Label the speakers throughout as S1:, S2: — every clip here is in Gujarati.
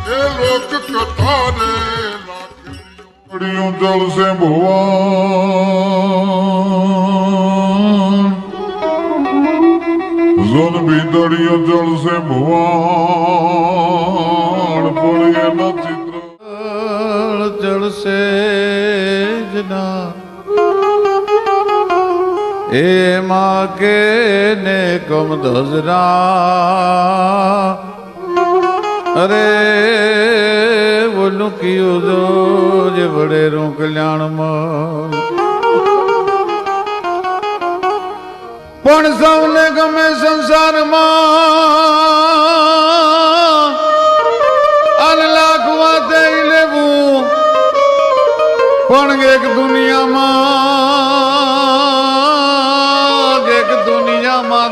S1: ये लोक कथा रे लाखड़ियों जल से भुवन जोन भीतड़ियों जल से भुवन पड़े न चित्र
S2: जल से जना ए माँ के ने कम धजरा अरे बोलू कियो जो जे बड़े रू कल्याण में पण सौने गमे संसार में अन लाख वाते लेवू पण एक दुनिया में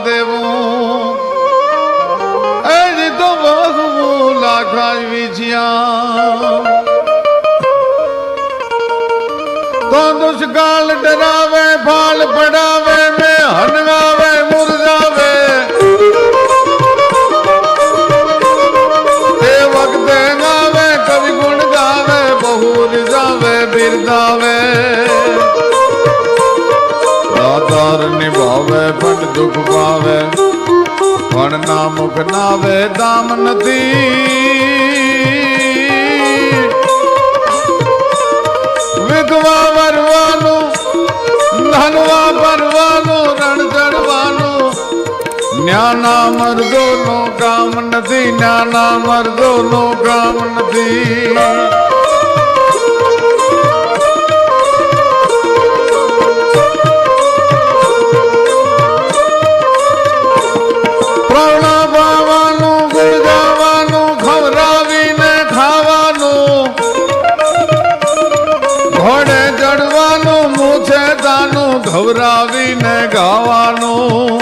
S2: देवू ऐसी तो बहु लाखा विचिया तो दुष्काल डरावे फाल पड़ावे में हनगावे मुरझावे ते वक्त गावे कवि गुण गावे बहु रिजावे बिरदावे दातार निभावे पण दुख पावे पण ना मुख नावे दाम नदी विधवा वरवानु धनवा परवानु रण चढ़वानु न्याना मर्दो नो काम नदी न्याना मर्दो नो काम नदी ઘવરાવીને ગાવાનું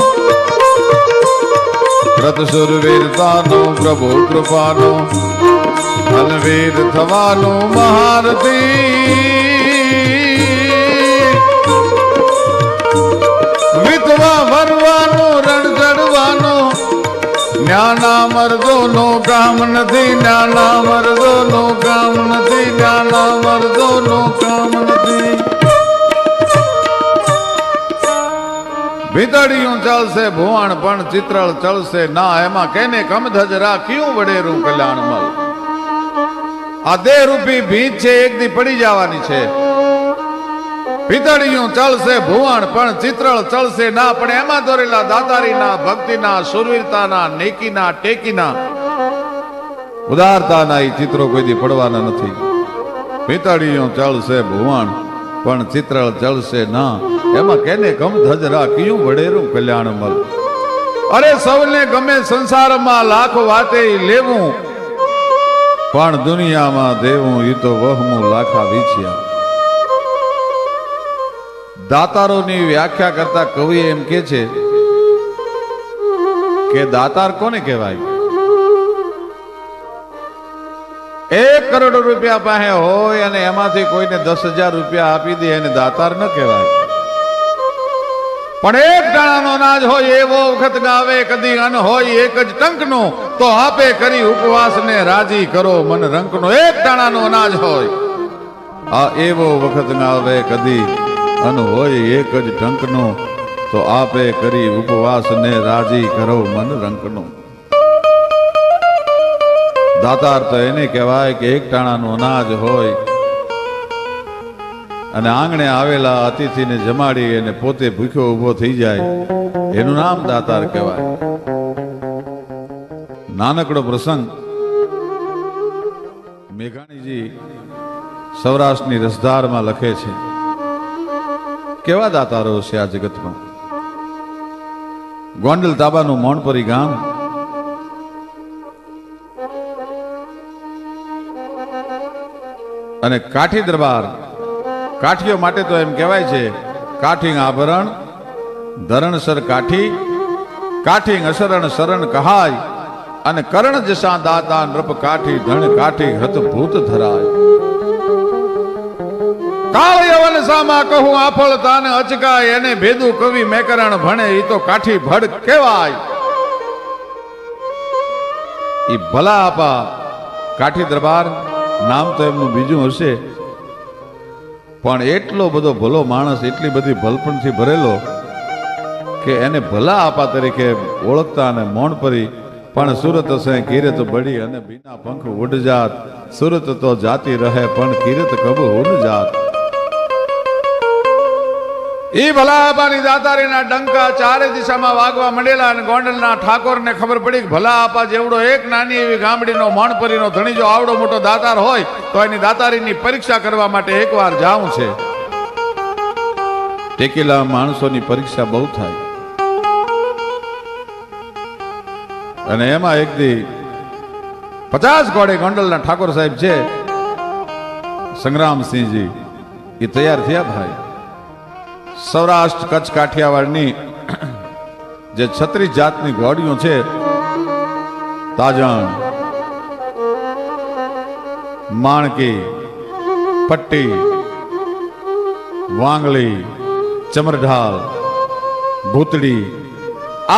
S2: વ્રત સુરવીરતાનું પ્રભુ કૃપાનું ધનવીર થવાનું મહારથી વિધવા ભરવાનું રણ ચડવાનું જ્ઞાના મર્દોનો કામ નથી જ્ઞાના મર્દોનો કામ નથી જ્ઞાના મર્દોનો કામ નથી ભીતડિયું ચાલશે ભુવણ પણ ચિત્રળ ચલશે ના એમાં કેને કમ ધજરા ક્યું વડેરું કલ્યાણ મલ આ દેહ રૂપી ભીત છે એક દી પડી જવાની છે ભીતડિયું ચાલશે ભુવણ પણ ચિત્રળ ચલશે ના પણ એમાં દોરેલા દાતારીના ભક્તિના સુરવીરતાના નેકીના ટેકીના ઉદારતાના એ ચિત્રો કોઈ દી પડવાના નથી ભીતડિયું ચાલશે ભુવણ પણ ચિત્રળ ચલશે ના એમાં કેને કમ ધજરા ક્યું વડેરું કલ્યાણ મલ અરે સૌને ગમે સંસારમાં લાખ વાતે લેવું પણ દુનિયામાં દેવું ઈ તો વહમું લાખા વિછ્યા દાતારોની વ્યાખ્યા કરતા કવિ એમ કે છે કે દાતાર કોને કહેવાય 1 કરોડ રૂપિયા પાસે હોય અને એમાંથી કોઈને 10,000 રૂપિયા આપી દે એને દાતાર ન કહેવાય પણ એક દાણાનો અનાજ હોય એવો વખત ગાવે કદી અન હોય એક જ ટંકનો તો આપે કરી ઉપવાસને રાજી કરો મન રંકનો એક દાણાનો અનાજ હોય આ એવો વખત ગાવે કદી અન હોય એક જ ટંકનો તો આપે કરી ઉપવાસને રાજી કરો મન રંકનો દાતાર તો એને કહેવાય કે એક દાણાનો અનાજ હોય અને આંગણે આવેલા અતિથિને જમાડી અને પોતે ભૂખ્યો ઊભો થઈ જાય એનું નામ દાતાર કહેવાય નાનકડો પ્રસંગ મેઘાણીજી સૌરાષ્ટ્રની રસધારમાં લખે છે કેવા દાતારો છે આ જગતમાં ગોંડલ તાબાનું મોણપરી ગામ અને કાઠી દરબાર કાઠીઓ માટે તો એમ કહેવાય છે કાઠી આભરણ ધરણસર કાઠી કાઠી અસરણ શરણ કહાય અને કરણ જસા દાતા નૃપ કાઠી ધણ કાઠી હત ભૂત ધરાય કાળ યવન સામા કહું આફળ તાને અચકાય એને ભેદુ કવિ મેકરણ ભણે ઈ તો કાઠી ભડ કહેવાય ઈ ભલા આપા કાઠી દરબાર નામ તો એમનું બીજું હશે, પણ એટલો બધો ભલો માણસ, એટલી બધી ભલપણથી ભરેલો કે એને ભલા આપા તરીકે ઓળખતા અને મૌન પરી પણ સુરત સે કિરત બડી અને બીના પંખ ઉડ જાત, સુરત તો જાતી રહે પણ કિરત કબ ઉડ જાત. એ ભલા આપાની દાતારીના ડંકા ચારે દિશામાં વાગવા માંડેલા અને ગોંડલના ઠાકોરને ખબર પડી કે ભલા આપા જેવડો એક નાની એવી ગામડીનો મણપરીનો ધણી જો આવડો મોટો દાતાર હોય તો એની દાતારીની પરીક્ષા કરવા માટે એકવાર જાવું છે. ટેકેલા માણસોની પરીક્ષા બહુ થાય અને એમાં એક દી 50 ઘોડે ગોંડલના ઠાકોર સાહેબ છે સંગ્રામસિંહજી એ તૈયાર થયા ભાઈ. સૌરાષ્ટ્ર કચ્છ કાઠિયાવાડની જે 36 જાતની ઘોડીઓ છે, તાજણ, માણકી, પટ્ટી, વાંગળી, ચમરઢાલ, ભૂતડી,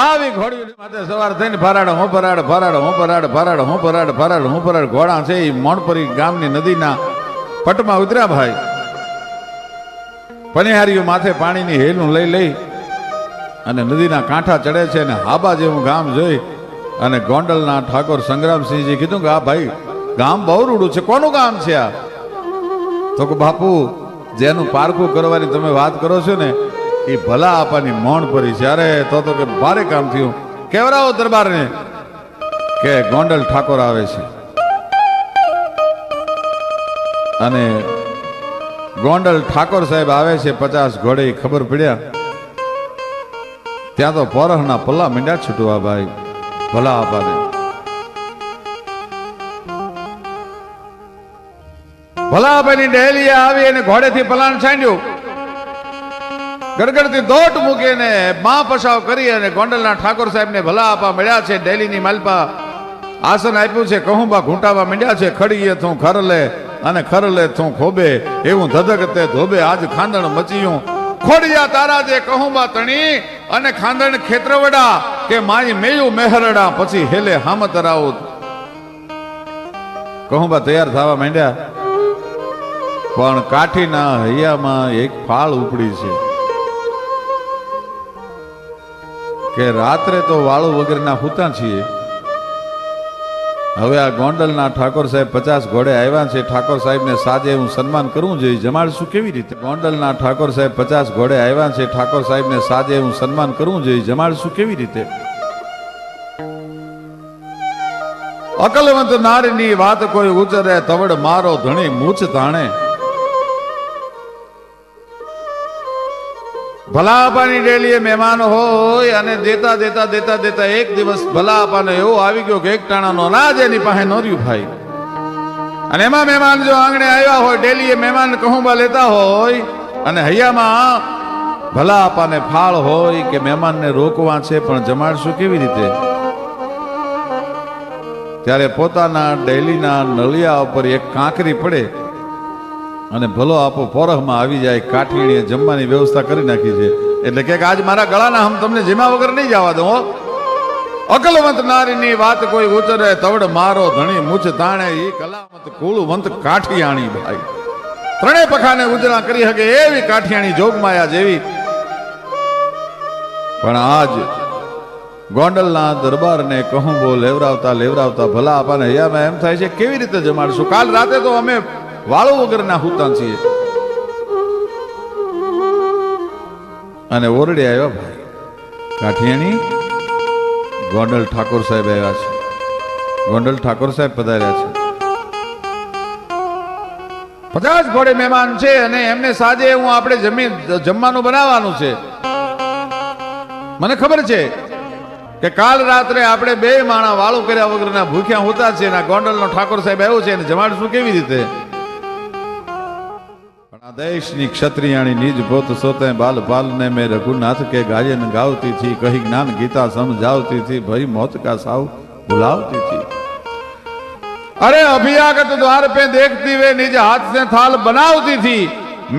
S2: આવી ઘોડીઓ માથે સવાર થઈને ફરાડ હું ફરાડ ફરાડ હું ફરાડ ફરાડ હું ફરાડ ફરાડ હું ફરાડ ઘોડા છે એ મોણપરી ગામની નદીના પટમાં ઉતર્યા ભાઈ. પનિહારીઓ માથે પાણીની હેલું લઈ લઈ અને નદીના કાંઠા ચડે છે અને હાબા જેવું ગામ જોઈ અને ગોંડલના ઠાકોર સંગ્રામસિંહજી કીધું કે આ ભાઈ ગામ બહુ રૂડું છે, કોનું ગામ છે આ? તો કે બાપુ જેનું પારખું કરવાની તમે વાત કરો છો ને એ ભલા આપાની મૌન પરી છે. અરે તો કે ભારે કામ થયું, કેવરાવો દરબારને કે ગોંડલ ઠાકોર આવે છે. અને ગોંડલ ઠાકોર સાહેબ આવે છે 50 ઘોડે ખબર પડ્યા ત્યાં તો પોરહના પલ્લા મીંડા છૂટવા ભાઈ ભલા આપાને. ભલા આપાની ડેલીએ આવી અને ઘોડેથી પલાણ છાંડ્યું, ગડગડતી દોટ મૂકીને માં પસાવ કરી અને ગોંડલના ઠાકોર સાહેબને ભલા આપા મળ્યા છે. ડેલીની માલપા આસન આપ્યું છે, કહુંબા ઘૂંટાવા માંડ્યા છે. ખડીએ તું ખરલે અને ખરલે તું ખોબે, એવું ધધકતે ધોબે આજ ખાંદણ મચીયું. ખોડિયા તારા જે કહુંબા તણી અને ખાંદણ ખેતરવડા કે માઈ મેયું મેહરડા, પછી હેલે હામત રાઉત. કહુંબા તૈયાર થવા માંડ્યા પણ કાઠીના હૈયામાં એક ફાળ ઉપડી છે કે રાત્રે તો વાળું વગરના હુતા છીએ. હવે આ ગોંડલના ઠાકોર સાહેબ 50 ઘોડે આવ્યા છે, ઠાકોર સાહેબને સાજે હું સન્માન કરવું જોઈએ, જમાડશું કેવી રીતે? ગોંડલના ઠાકોર સાહેબ 50 ઘોડે આવ્યા છે, ઠાકોર સાહેબને સાજે હું સન્માન કરવું જોઈએ, જમાડશું કેવી રીતે? અકલવંત નારીની વાત કોઈ ઉચરે, તવડ મારો ધણી મૂછ તાણે. ભલા આપાની ડેલીએ મહેમાન હોય અને દેતા દેતા દેતા દેતા એક દિવસ ભલા આપાને એવો આવી ગયો કે એક ટાણાનો અનાજ એની પાસે ન રહ્યું ભાઈ. અને એમાં મહેમાન જો આંગણે આવ્યા હોય, ડેલીએ મહેમાન કહુંબા લેતા હોય અને હૈયામાં ભલા આપાને ફાળ હોય કે મહેમાનને રોકવા છે પણ જમાડશું કેવી રીતે? ત્યારે પોતાના ડેલીના નળિયા ઉપર એક કાંકરી પડે અને ભલો આપો પોરહમાં આવી જાય. કાઠીણીએ જમવાની વ્યવસ્થા કરી નાખી છે એટલે કે આજ મારા ગળાના હમ તમને જેમા વગર નહીં જવા દો. અકલવંત નારીની વાત કોઈ ઉચરે, તવડ મારો ધણી મૂછ તાણે. એ કલાવંત કુળવંત કાઠિયાણી ભાઈ, ત્રણેય પખાને ઉજળા કરી શકે એવી કાઠિયાણી જોગમાયા જેવી. પણ આજ ગોંડલના દરબારને કહુંબો લેવરાવતા લેવરાવતા ભલા આપાને હૈયામાં એમ થાય છે કેવી રીતે જમાડશું? કાલ રાતે તો અમે વાળો વગરના હુતા છીએ. અને ઓરડે આવ્યા ભાઈ કાઠિયાણી, ગોંડલ ઠાકોર સાહેબ આવ્યા છે. ગોંડલ ઠાકોર સાહેબ પધાર્યા છે. 50 ઘોડે મહેમાન છે અને એમને સાજે હું આપણે જમવાનું બનાવવાનું છે. મને ખબર છે કે કાલ રાત્રે આપણે 2 માણા વાળું કર્યા વગરના ભૂખ્યા હોતા છે ને ગોંડલનો ઠાકોર સાહેબ આવ્યો છે અને જમાડશું કેવી રીતે? દેશની ક્ષત્રિયાણી નિજ પોત સોતે બાલ પાલને મેં રઘુનાથ કે ગાયન ગાવતી थी, कही ज्ञान गीता समझावती थी, भई मौत का साव बुलावती थी. अरे अभियागत द्वार पे देखती वे निज हाथ से थाल बनावती थी,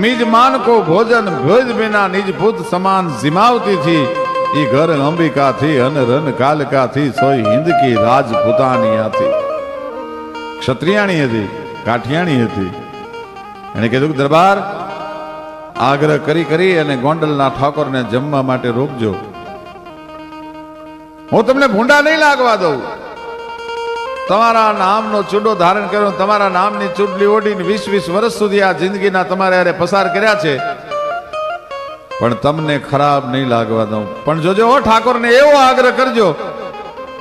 S2: निज मान को भोजन भोज बिना निज पुत समान जिमावती थी. ई घर अंबिका थी अन रन कालिका थी, सोई हिंद की राजपुतानिया थी. ક્ષત્રિયાણી હતી, કાઠિયાણી હતી. એને કીધું કે દરબાર આગ્રહ કરી અને ગોંડલના ઠાકોરને જમવા માટે રોકજો. હું તમને ભૂંડા નહીં લાગવા દઉં. તમારા નામનો ચૂડો ધારણ કર્યો, તમારા નામની ચૂડલી ઓઢીને 20-20 વર્ષ સુધી આ જિંદગીના તમારે હારે પસાર કર્યા છે, પણ તમને ખરાબ નહીં લાગવા દઉં. પણ જોજો હો, ઠાકોરને એવો આગ્રહ કરજો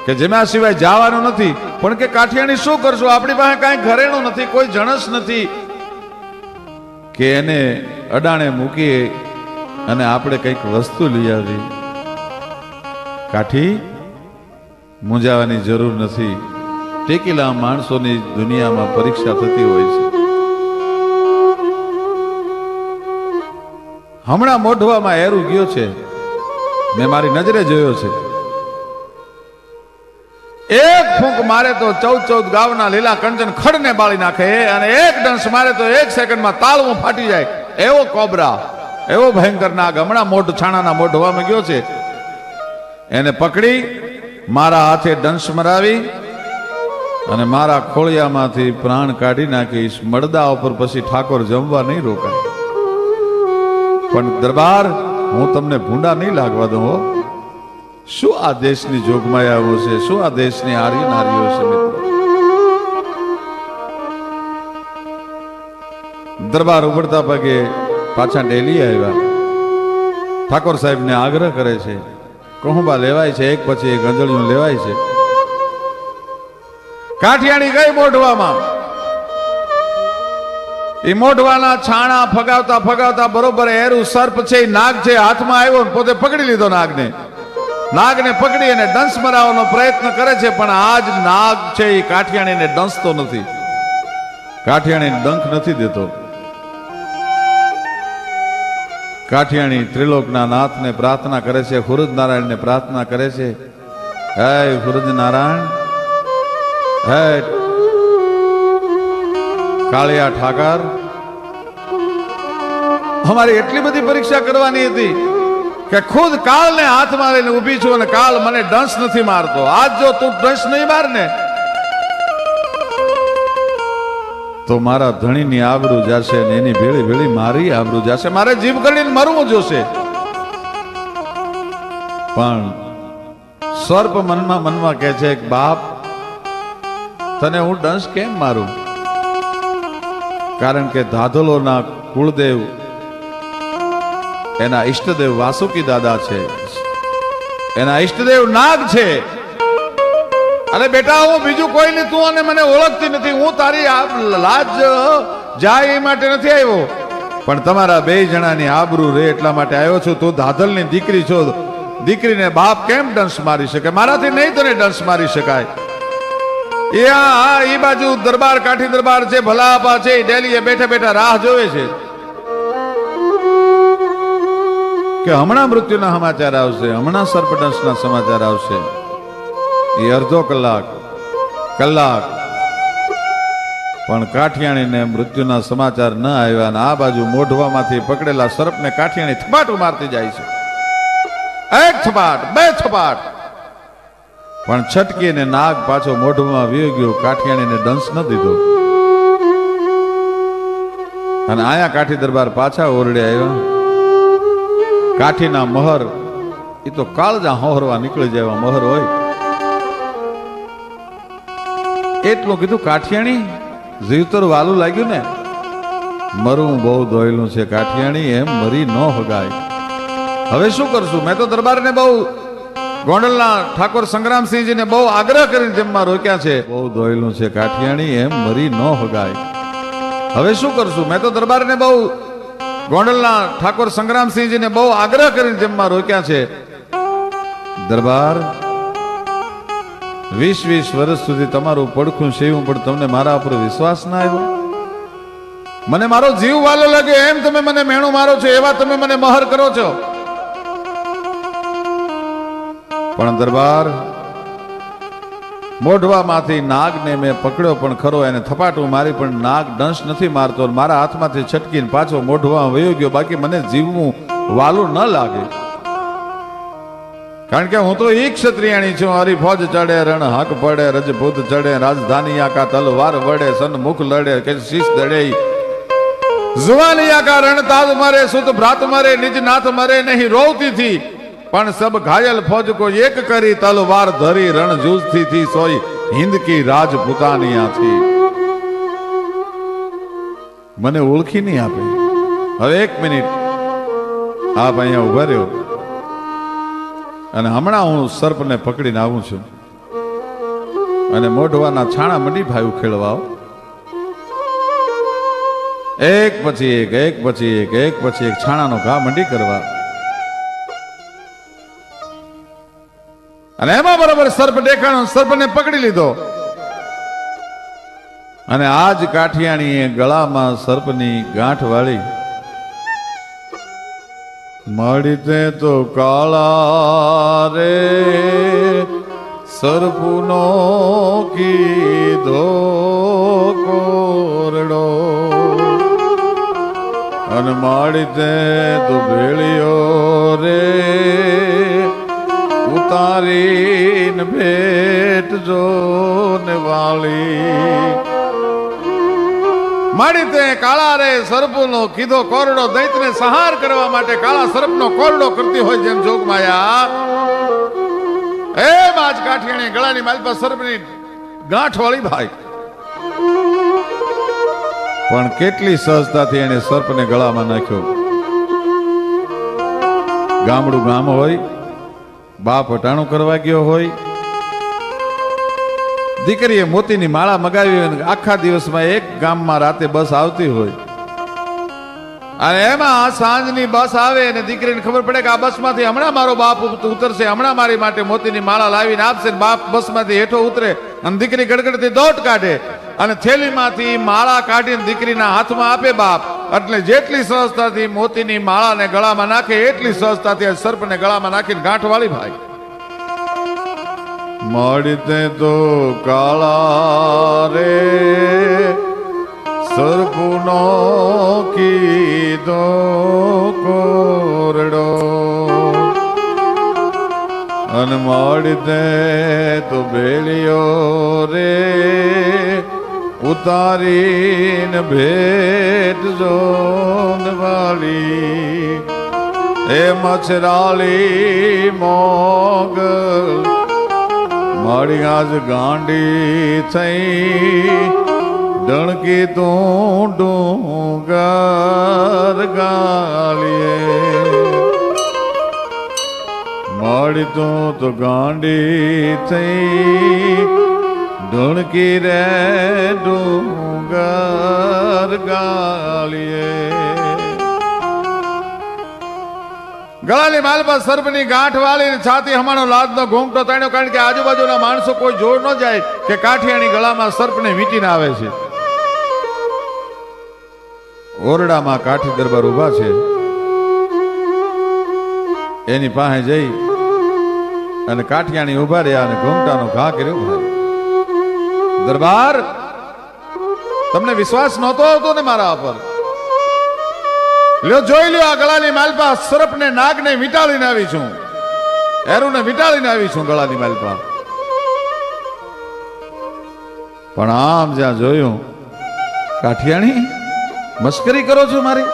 S2: કે જેમાં સિવાય જવાનું નથી. પણ કે કાઠિયાણી શું કરશું, આપણી પાસે કાંઈ ઘરેણું નથી, કોઈ જણસ નથી કે એને અડાણે મૂકીએ અને આપણે કંઈક વસ્તુ લઈ આવી. કાઠી મૂંઝાવાની જરૂર નથી. ટેકીલા માણસોની દુનિયામાં પરીક્ષા થતી હોય છે. હમણાં મોઢવામાં એરું ગયો છે, મેં મારી નજરે જોયો છે. એક ફૂંક મારે તો 14 ગાવના લીલા કંચન ખડને બાળી નાખે, અને એક ડંસ મારે તો 1 સેકન્ડમાં તાળવું ફાટી જાય. એવો કોબરા, એવો ભયંકર નાગ હમણાં મોઢ છાણાના મોઢવામાં ગયો છે. એને પકડી મારા હાથે ડંસ મરાવી અને મારા ખોળિયામાંથી પ્રાણ કાઢી નાખીશ. મળદા ઉપર પછી ઠાકોર જમવા નહીં રોકાય. પણ દરબાર, હું તમને ભૂંડા નહીં લાગવા દઉં હો. શું આ દેશની જોગમાયાઓ છે, શું આ દેશની આર્ય નારીઓ છે મિત્રો. દરબાર ઉભરતા પગે પાછા ડેલી આવ્યા. ઠાકોર સાહેબને આગ્રહ કરે છે, કહુંબા લેવાય છે, એક પછી એક અંજળિયું લેવાય છે. કાઠિયાણી ગઈ મોઢવામાં. એ મોઢવાના છાણા ફગાવતા ફગાવતા બરોબર એરું સર્પ છે, નાગ છે, હાથમાં આવ્યો, પોતે પકડી લીધો નાગને. નાગને પકડી અને દંશ મરાવવાનો પ્રયત્ન કરે છે, પણ આજ નાગ છે એ કાઠિયાણીને દંશતો નથી, કાઠિયાણીને ડંખ નથી દેતો. કાઠિયાણી ત્રિલોકના નાથને પ્રાર્થના કરે છે, હુરજ નારાયણને પ્રાર્થના કરે છે, હે હુરજ નારાયણ, હે કાળિયા ઠાકર, અમારી એટલી બધી પરીક્ષા કરવાની હતી કે ખુદ કાળને હાથમાં લઈને ઊભી છું અને કાળ મને ડંસ નથી મારતો. આજ જો તું ડંસ નહીં માર ને તો મારા ધણીની આબરૂ જશે ને એની ભેળી ભેળી મારી આબરૂ જશે. મારે જીભ કરીને મરવું જોશે. પણ સર્પ મનમાં કહે છે કે બાપ, તને હું ડંસ કેમ મારું? કારણ કે ધાધલોના કુળદેવ એના ઈષ્ટદેવ વાસુકી દાદા છે, એના ઈષ્ટદેવ નાગ છે. અરે બેટા, હું બીજું કોઈ નહીં, તું અને મને ઓળખતી નથી. હું તારી લાજ જાય એ માટે નથી આવ્યો, પણ તમારા 2 જણાની આબરૂ રે એટલા માટે આવ્યો છું. તું ધાધલની દીકરી છો, દીકરીને બાપ કેમ ડંસ મારી શકે? મારાથી નહીં તને ડંસ મારી શકાય. એ બાજુ દરબાર, કાઠી દરબાર છે, ભલાપા છે, ડેલીએ બેઠા બેઠા રાહ જોવે છે કે હમણાં મૃત્યુના સમાચાર આવશે, હમણાં સર્પડંશના સમાચાર આવશે. એ અડધો કલાક પણ કાઠિયાણીને મૃત્યુના સમાચાર ન આવ્યા, અને આ બાજુ મોઢવામાંથી પકડેલા સર્પને કાઠિયાણી થપાટું મારતી જાય છે. 1 થપાટ, 2 થપાટ, પણ છટકીને નાગ પાછો મોઢમાં વી ગયો. કાઠિયાણીને દંશ ન દીધો. અને આયા કાઠી દરબાર પાછા ઓરડે આવ્યા. કાઠીના મહર એ તો કાળજા હોહરવા નીકળી જાય એવા મહર હોય. એટલું કીધું, કાઠિયાણી જીવતર વાલું લાગ્યું ને? મરું બહુ દોયલું છે કાઠિયાણી, એમ મરી ન હગાય. હવે શું કરશું? મેં તો દરબારને બહુ, ગોંડલના ઠાકોર સંગ્રામસિંહજીને બહુ આગ્રહ કરીને જમવા રોક્યા છે. બહુ દોયલું છે કાઠિયાણી, એમ મરી ન હગાય. હવે શું કરશું? મેં તો દરબારને બહુ, ગોંડલના ઠાકોર સંગ્રામસિંહજીને બહુ આગ્રહ કરીને જમવા રોક્યા છે. દરબાર, 20-20 વર્ષ સુધી તમારું પડખું સેવું, પણ તમને મારા ઉપર વિશ્વાસ ના આવ્યો? મને મારો જીવ વાલો લાગ્યો એમ તમે મને મેણું મારો છો, એવા તમે મને મહર કરો છો. પણ દરબાર, મોઢવામાંથી નાગને મેં પકડ્યો પણ ખરો, એને થપાટું મારી, પણ નાગ દંશ નથી મારતો. મારા હાથમાંથી છટકીને પાછો મોઢવામાં વયો ગયો. બાકી મને જીવવું વાલું ન લાગે. કારણ કે હું તો ઈ ક્ષત્રિયાણી છું. હરી ફોજ ચડે, રણ હાક પડે, રજપૂત ચડે, રાજધાની આકા તલવાર વડે, સન્મુખ લડે કે શીશ દડે, જુવાની આકા રણ તાજ મરે, સુત ભ્રાત મરે, નિજ નાથ મરે નહીં રોવતી થી, પણ સબ ઘાયલ ફોજ કો એક કરી, તલવાર ધરી રણ જૂજથી થી, સોઈ હિન્દ કી રાજપૂતાનિયા થી. મને ઓળખી નહીં આપે. હવે એક મિનિટ આપ અહીંયા ઉભા રહ્યો અને હમણાં હું સર્પને પકડીને આવું છું અને મોઢવાના છાણા મંડી ભાઈ ઉખેડવા. એક પછી એક, એક પછી એક, એક પછી એક છાણાનો ઘા મંડી કરવા. અને એમાં બરોબર સર્પ દેખાણો, સર્પને પકડી લીધો. અને આજ કાઠિયાણીએ ગળામાં સર્પની ગાંઠ વાળી. મળી તે તો કાળા રે સર્પનો કીધો કોરડો, અને માડી તે તો ભેળિયો રે ઉતારીને ભેટ જો ને વાળી. માડી તે કાળા રે સર્પનો કીધો કોરડો, દૈત્યને સંહાર કરવા માટે કાળા સર્પનો કોરડો કરતી હોય જેમ જોગમાયા, એમ આજ કાઠિયાણી ગળાની માલપા સર્પની ગાંઠ વાળી ભાઈ. પણ કેટલી સહજતાથી એને સર્પને ગળામાં નાખ્યો. ગામડું ગામ હોય, બાપ હટાણું કરવા ગયો હોય, દીકરીએ મોતીની માળા મગાવી હોય, આખા દિવસમાં એક ગામમાં રાતે બસ આવતી હોય, અને એમાં સાંજની બસ આવે અને દીકરીને ખબર પડે કે આ બસમાંથી હમણાં મારો બાપ ઉતરશે, હમણાં મારી માટે મોતીની માળા લાવીને આપશે. બાપ બસમાંથી હેઠો ઉતરે અને દીકરી ગડગડતી દોટ કાઢે અને થેલીમાંથી માળા કાઢીને દીકરીના હાથમાં આપે બાપ. એટલે જેટલી સહજતાથી મોતીની માળાને ગળામાં નાખે એટલી સહજતાથી સર્પને ગળામાં નાખીને ગાંઠ વાળી ભાઈ. મળી તે તો કાળા રે સર્પનો કીધો કોરડો, અને મળી તે તો ભેળિયો રે ઉતારીને ભેટ જો વાળી. એ મછરાળી મોગલ મારી આજ ગાંડી થઈ, ડણકી તું ડુંગર ગાલીએ. મારી તું તો ગાંડી થઈ, ડણકી રે ડુંગર ગાલીએ. ગળાની માલપા સર્પની ગાંઠ વાળી છાતી હમાનો લાદનો ઘૂંઘટો તાણ્યો, કારણ કે આજુબાજુના માણસો કોઈ જોર ન જાય કે કાઠિયાણી ગળામાં સર્પને વીંટીને આવે છે. ઓરડામાં કાઠી દરબાર ઉભા છે, એની પાસે જઈ અને કાઠિયાણી ઉભા રહ્યા અને ઘૂંઘટાનો ઘા કર્યો. ભાઈ દરબાર, તમને વિશ્વાસ નહોતો આવતો ને મારા પર? લ્યો જોઈ લ્યો, આ ગળાની માલપા સર્પને નાગને વીંટાળીને આવી છું, એરુને વીંટાળીને આવી છું ગળાની માલપા. પણ આમ જ્યાં જોયું, કાઠિયાણી મસ્કરી કરો છો મારી?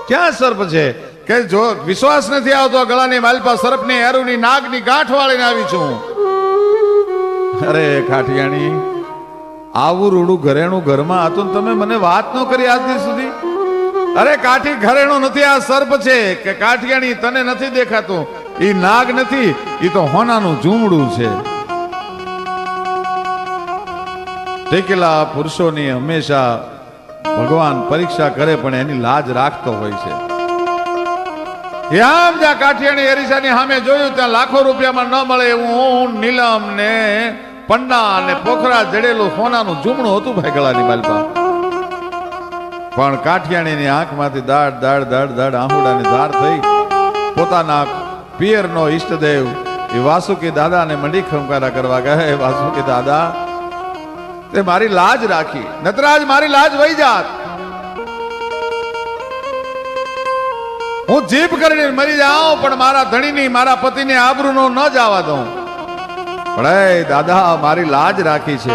S2: ક્યાં સર્પ છે કે જો વિશ્વાસ નથી આવતો? ગળાની માલપા સર્પની એરુની નાગની ગાંઠ વાળીને આવી છું. અરે કાઠિયાણી, આવું રૂડું ઘરેણું ઘરમાં હતું તમે મને વાત ન કરી આજ દી સુધી? અરે કાઠી ઘરેણું નથી, આ સર્પ છે. કે કાઠિયાણી તને નથી દેખાતું? ઈ નાગ નથી, ઈ તો હોનાનું ઝૂમડું છે. ટેકેલા પુરુષોની હંમેશા ભગવાન પરીક્ષા કરે, પણ એની લાજ રાખતો હોય છે. આમ જ્યાં કાઠિયાણી એરિસાની સામે જોયું ત્યાં લાખો રૂપિયામાં ન મળે એવું ઊન, નીલમ ને પન્ના ને પોખરા જડેલું સોનાનું ઝૂમણું હતું ભાઈ ગળાની માલપા. પણ કાઠિયાણીની આંખમાંથી દાડ દાડ દાડ દાડ આહુડાની ધાર થઈ. પોતાના પિયરનો ઈષ્ટદેવ એ વાસુકી દાદાને મંડી ખમકારા કરવા ગયા. વાસુકી દાદા, તે મારી લાજ રાખી, નતરાજ મારી લાજ વહી જાત. હું જીભ કરીને મરી જાઉં પણ મારા ધણીની મારા પતિની આબરૂનો ન જવા દઉં. પણ એ દાદા મારી લાજ રાખી છે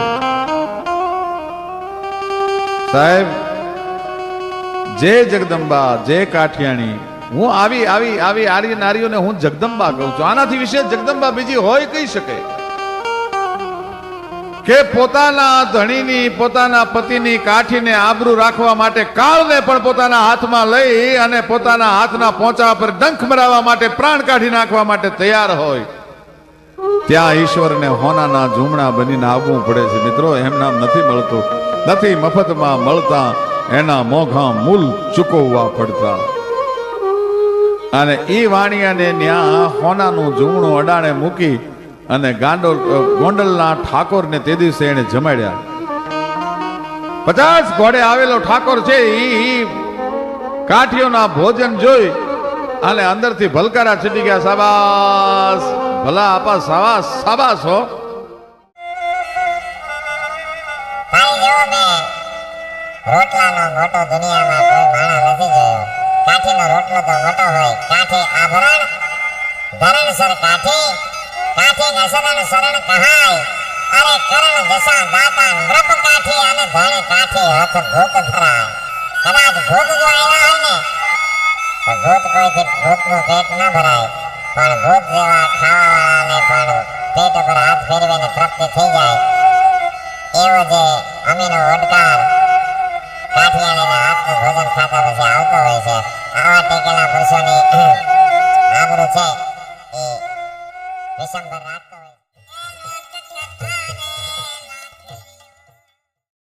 S2: સાહેબ. જે જગદંબા જે કાઠિયાણી, હું આવી આવી આવી આર્ય નારીઓને હું જગદંબા કહું છું. આનાથી વિશેષ જગદંબા બીજી હોય કહી શકે કે પોતાના ધણીની પોતાના પતિની કાઠીને આબરૂ રાખવા માટે કાળને પણ પોતાના હાથમાં લઈ અને પોતાના હાથના પોંચા પર ડંખ મરાવવા માટે પ્રાણ કાઢી નાખવા માટે તૈયાર હોય, ત્યાં ઈશ્વરને હોનાના ઝૂમણા બનીને આવવું પડે છે મિત્રો. એમ નામ નથી મળતું, નથી મફતમાં મળતા, એના મોઘા મૂલ ચૂકવવા પડતા. અને એ વાણિયાને ન્યા હોનાનું ઝૂમણું અડાણે મૂકી અને ગોંડલના ઠાકોરને તે દિવસે એને જમાડ્યા. 50 ઘોડે આવેલો ઠાકોર છે ઈ કાઠીઓના ભોજન જોઈ અને અંદરથી ભલકારા છૂટી ગયા. સાબાસ ભલા આપા, સાબાસ સાબાસ હો.
S3: રોટલાનો મોટો દુનિયામાં કોઈ માણા નથી જોયો. કાઠીનો રોટલો તો મોટો હોય. કાઠી આભરણ ધરણસર કાઠી, કાઠી નસરણ શરણ કહાય. અરે કરણ દશા દાતા નૃપ કાઠી અને ધણી કાઠી હાથ ભૂત ધરાય. કદાચ ભૂત જો આવ્યા હોય ને તો ભૂત કોઈથી ભૂતનું પેટ ન ભરાય, પણ ભૂત જેવા ખાવાવાળાને પણ પેટ ઉપર હાથ ફેરવીને તૃપ્તિ થઈ જાય. એવો જે અમીનો ઓડકાર કાઠિયાણીના હાથનું ભોજન ખાતા પછી આવતો હોય છે. આવા ટેકેલા પુરુષોની આબરૂ છે એ વિશંબર